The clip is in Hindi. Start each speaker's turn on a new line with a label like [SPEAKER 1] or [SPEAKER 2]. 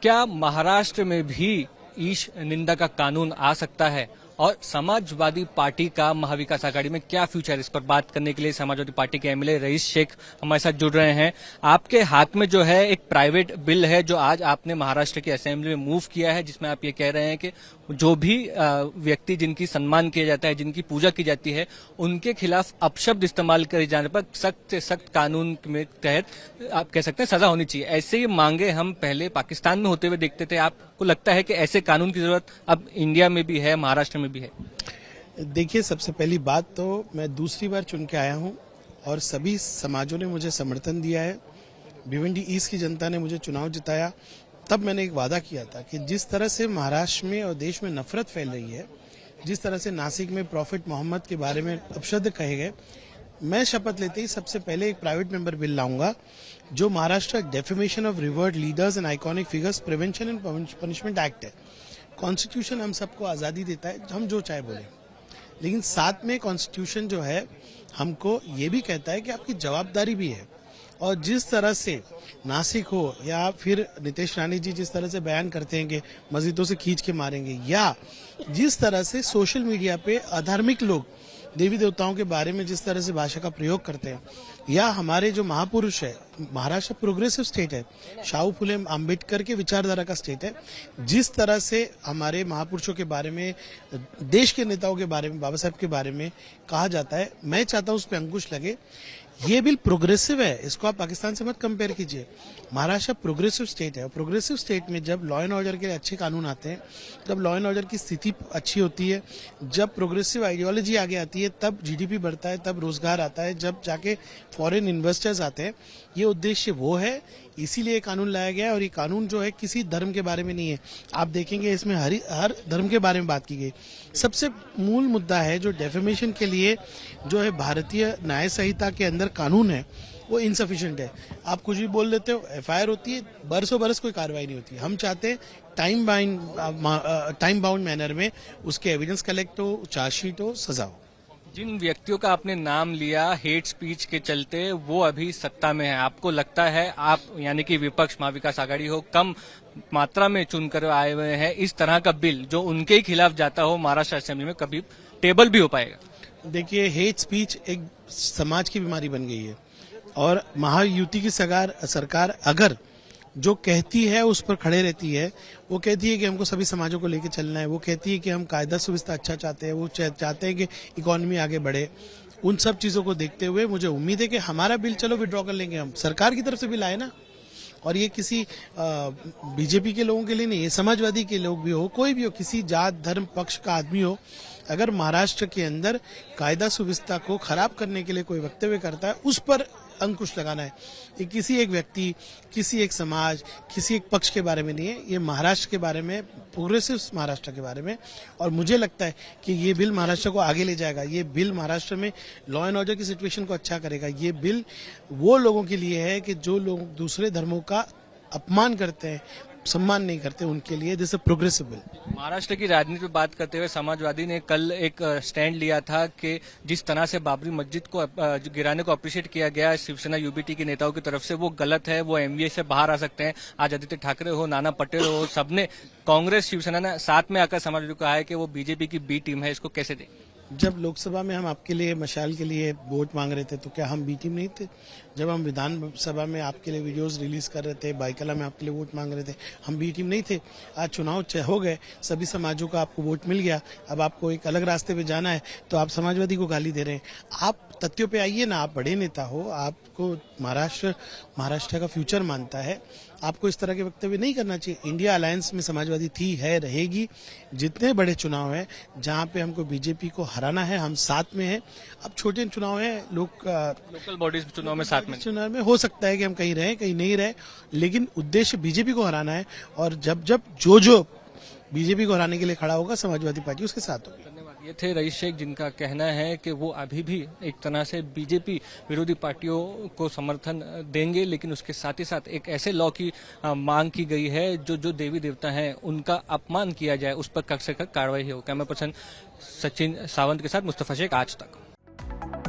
[SPEAKER 1] क्या महाराष्ट्र में भी ईश निंदा का कानून आ सकता है और समाजवादी पार्टी का महाविकास आघाड़ी में क्या फ्यूचर, इस पर बात करने के लिए समाजवादी पार्टी के एमएलए रईस शेख हमारे साथ जुड़ रहे हैं। आपके हाथ में जो है एक प्राइवेट बिल है जो आज आपने महाराष्ट्र की असेंबली में मूव किया है, जिसमें आप ये कह रहे हैं कि जो भी व्यक्ति जिनकी सम्मान किया जाता है, जिनकी पूजा की जाती है, उनके खिलाफ अपशब्द इस्तेमाल करे जाने पर सख्त से सख्त कानून में तहत आप कह सकते हैं सजा होनी चाहिए। ऐसे ही मांगे हम पहले पाकिस्तान में होते हुए देखते थे। आपको लगता है कि ऐसे कानून की जरूरत अब इंडिया में भी है, महाराष्ट्र में भी है?
[SPEAKER 2] देखिए, सबसे पहली बात तो मैं दूसरी बार चुन के आया हूं और सभी समाजों ने मुझे समर्थन दिया है। भिवंडी ईस्ट की जनता ने मुझे चुनाव जिताया। तब मैंने एक वादा किया था कि जिस तरह से महाराष्ट्र में और देश में नफरत फैल रही है, जिस तरह से नासिक में प्रॉफिट मोहम्मद के बारे में अपशब्द कहे गए, मैं शपथ लेते ही सबसे पहले एक प्राइवेट मेंबर बिल लाऊंगा जो Maharashtra defamation of revered leaders and iconic figures prevention and punishment act है। कॉन्स्टिट्यूशन हम सबको आज़ादी देता है, हम जो चाहे बोले, लेकिन साथ में कॉन्स्टिट्यूशन जो है हमको ये भी कहता है कि आपकी जवाबदारी भी है। और जिस तरह से नासिक हो या फिर नितेश राणे जी जिस तरह से बयान करते हैं कि मस्जिदों से खींच के मारेंगे, या जिस तरह से सोशल मीडिया पे अधार्मिक लोग देवी देवताओं के बारे में जिस तरह से भाषा का प्रयोग करते हैं, या हमारे जो महापुरुष है, महाराष्ट्र प्रोग्रेसिव स्टेट है, शाहू फुले अंबेडकर के विचारधारा का स्टेट है, जिस तरह से हमारे महापुरुषों के बारे में, देश के नेताओं के बारे में, बाबा साहब के बारे में कहा जाता है, मैं चाहता हूं उस पर अंकुश लगे। ये बिल प्रोग्रेसिव है, इसको आप पाकिस्तान से मत कंपेयर कीजिए। महाराष्ट्र प्रोग्रेसिव स्टेट है, प्रोग्रेसिव स्टेट में जब लॉ एंड ऑर्डर के अच्छे कानून आते हैं, जब लॉ एंड ऑर्डर की स्थिति अच्छी होती है, जब प्रोग्रेसिव आइडियोलॉजी आगे आती है, तब जीडीपी बढ़ता है, तब रोजगार आता है, जब जाके फॉरेन इन्वेस्टर्स आते हैं। ये उद्देश्य वो है, इसीलिए कानून लाया गया है। और ये कानून जो है किसी धर्म के बारे में नहीं है। आप देखेंगे इसमें हर धर्म के बारे में बात की गई। सबसे मूल मुद्दा है जो डेफेमेशन के लिए जो है भारतीय न्याय संहिता के अंदर कानून है, वो इनसफिशिएंट है। आप कुछ भी बोल देते हो, एफआईआर होती है, बरसों बरस कोई कार्रवाई नहीं होती। हम चाहते हैं टाइम बाउंड मैनर में उसके एविडेंस कलेक्ट हो, चार्जशीट हो, सजा हो।
[SPEAKER 1] जिन व्यक्तियों का आपने नाम लिया हेट स्पीच के चलते, वो अभी सत्ता में है। आपको लगता है आप यानी कि विपक्ष महाविकास आघाड़ी हो, कम मात्रा में चुनकर आए हुए हैं, इस तरह का बिल जो उनके ही खिलाफ जाता हो महाराष्ट्र असेंबली में कभी टेबल भी हो पाएगा?
[SPEAKER 2] देखिए, हेट स्पीच एक समाज की बीमारी बन गई है और महायुति की सरकार अगर जो कहती है उस पर खड़े रहती है, वो कहती है कि हमको सभी समाजों को लेकर चलना है, वो कहती है कि हम कायदा सुव्यवस्था अच्छा चाहते हैं, वो चाहते हैं कि इकोनॉमी आगे बढ़े। उन सब चीजों को देखते हुए मुझे उम्मीद है कि हमारा बिल चलो विड्रॉ कर लेंगे, हम सरकार की तरफ से बिल आए ना। और ये किसी बीजेपी के लोगों के लिए नहीं है, समाजवादी के लोग भी हो, कोई भी हो, किसी जात धर्म पक्ष का आदमी हो, अगर महाराष्ट्र के अंदर कायदा सुव्यवस्था को खराब करने के लिए कोई वक्तव्य करता है, उस पर अंकुश लगाना है। ये किसी एक व्यक्ति, किसी एक समाज, किसी एक पक्ष के बारे में नहीं है, ये महाराष्ट्र के बारे में, प्रोग्रेसिव महाराष्ट्र के बारे में। और मुझे लगता है कि ये बिल महाराष्ट्र को आगे ले जाएगा। ये बिल महाराष्ट्र में लॉ एंड ऑर्डर की सिचुएशन को अच्छा करेगा। ये बिल वो लोगों के लिए है कि जो लोग दूसरे धर्मों का अपमान करते हैं, सम्मान नहीं करते, उनके लिए this a progressive bill.
[SPEAKER 1] Maharashtra की राजनीति पर बात करते हुए समाजवादी ने कल एक स्टैंड लिया था कि जिस तरह से बाबरी मस्जिद को गिराने को अप्रिशिएट किया गया शिवसेना यूबीटी के नेताओं की तरफ से, वो गलत है, वो एमवीए से बाहर आ सकते हैं। आज आदित्य ठाकरे हो, नाना पटेल हो, सबने, कांग्रेस शिवसेना ने साथ में आकर समाजवादी को कहा है कि वो बीजेपी की बी टीम है। इसको कैसे दें?
[SPEAKER 2] जब लोकसभा में हम आपके लिए मशाल के लिए वोट मांग रहे थे तो क्या हम बी टीम नहीं थे? जब हम विधानसभा में आपके लिए वीडियोस रिलीज कर रहे थे, बाइकला में आपके लिए वोट मांग रहे थे, हम बी टीम नहीं थे? आज चुनाव हो गए, सभी समाजों का आपको वोट मिल गया, अब आपको एक अलग रास्ते पे जाना है, तो आप समाजवादी को गाली दे रहे हैं। आप तथ्यों पे आइए ना, आप बड़े नेता हो, आपको महाराष्ट्र का फ्यूचर मानता है, आपको इस तरह के वक्तव्य नहीं करना चाहिए। इंडिया अलायंस में समाजवादी थी, है, रहेगी। जितने बड़े चुनाव हैं जहां पे हमको बीजेपी को हराना है, हम साथ में हैं। अब छोटे चुनाव हैं,
[SPEAKER 1] लोकल बॉडीज चुनाव में साथ में,
[SPEAKER 2] चुनाव में हो सकता है कि हम कहीं रहें, कहीं नहीं रहे, लेकिन उद्देश्य बीजेपी को हराना है। और जब जो बीजेपी को हराने के लिए खड़ा होगा, समाजवादी पार्टी उसके साथ होगी।
[SPEAKER 1] ये थे रईस शेख, जिनका कहना है कि वो अभी भी एक तरह से बीजेपी विरोधी पार्टियों को समर्थन देंगे, लेकिन उसके साथ ही साथ एक ऐसे लॉ की मांग की गई है जो देवी देवता हैं उनका अपमान किया जाए, उस पर कड़े से कड़े कार्रवाई हो। कैमरा पर्सन सचिन सावंत के साथ मुस्तफा शेख, आज तक।